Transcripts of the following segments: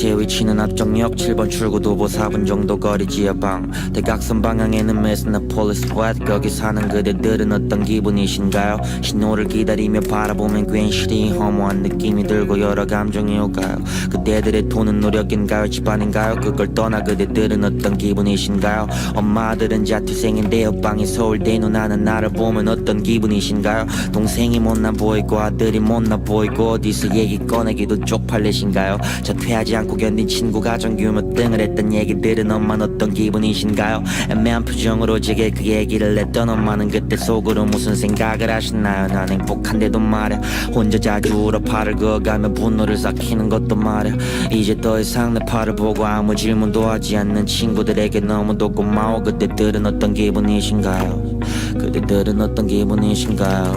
제 위치는 앞정역 7번 출구 도보 4분 정도 거리 지하방 대각선 방향에는 메스나폴리스 왓 거기 사는 그대들은 어떤 기분이신가요? 신호를 기다리며 바라보면 괜시리 허무한 느낌이 들고 여러 감정이 오가요. 그대들의 돈은 노력인가요? 집안인가요? 그걸 떠나 그대들은 어떤 기분이신가요? 엄마들은 자퇴생인데 옆방이 서울대 누나는 나를 보면 어떤 기분이신가요? 동생이 못나 보이고 아들이 못나 보이고 어디서 얘기 꺼내기도 쪽팔리신가요? 자퇴하지 않고 견딘 친구 가정 규모 등을 했던 얘기들은 엄마는 어떤 기분이신가요? 애매한 표정으로 제게 그 얘기를 했던 엄마는 그때 속으로 무슨 생각을 하시나요? 난 행복한데도 말야 혼자 자주 울어 팔을 그어가며 분노를 삭히는 것도 말야 이제 더 이상 내 팔을 보고 아무 질문도 하지 않는 친구들에게 너무도 고마워. 그때들은 어떤 기분이신가요? 그대들은 어떤 기분이신가요?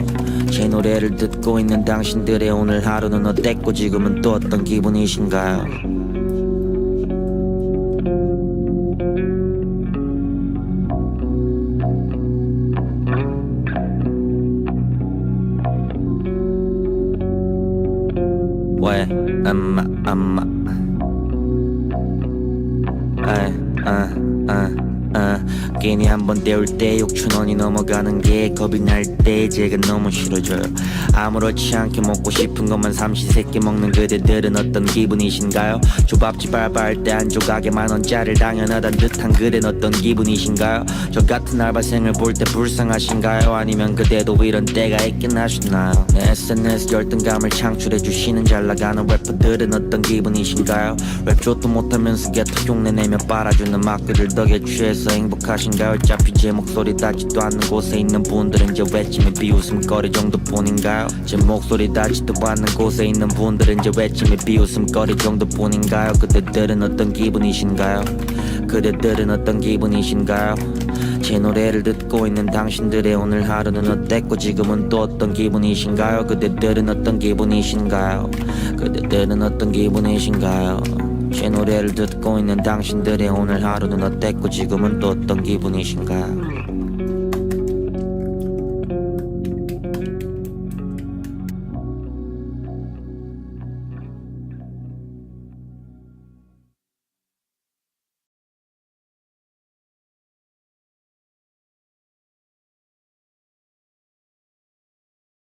제 노래를 듣고 있는 당신들의 오늘 하루는 어땠고 지금은 또 어떤 기분이신가요? 왜 엄마 괜히 한번 때울 때 6,000원이 넘어가는 게 겁이 날 때 제가 너무 싫어져요. 아무렇지 않게 먹고 싶은 것만 삼시세끼 먹는 그대들은 어떤 기분이신가요? 조밥집 알바할 때 한 조각에 10,000원짜리를 당연하단 듯한 그댄 어떤 기분이신가요? 저 같은 알바생을 볼 때 불쌍하신가요? 아니면 그대도 이런 때가 있긴 하시나요? SNS 열등감을 창출해 주시는 잘나가는 래퍼들은 어떤 기분이신가요? 랩조도 못하면서 게토 흉내내며 빨아주는 막들을 덕에 취해서 행복하신가요? 어차피 제 목소리 닿지도 않는 곳에 있는 분들은 이제 외침의 비웃음거리 정도뿐인가요? 제 목소리 닿지도 않는 곳에 있는 분들은 이제 외침의 비웃음거리 정도뿐인가요? 그대들은 어떤 기분이신가요? 그대들은 어떤 기분이신가요? 제 노래를 듣고 있는 당신들의 오늘 하루는 어땠고 지금은 또 어떤 기분이신가요? 그대들은 어떤 기분이신가요? 그대들은 어떤 기분이신가요? 제 노래를 듣고 있는 당신들의 오늘 하루는 어땠고 지금은 또 어떤 기분이신가요?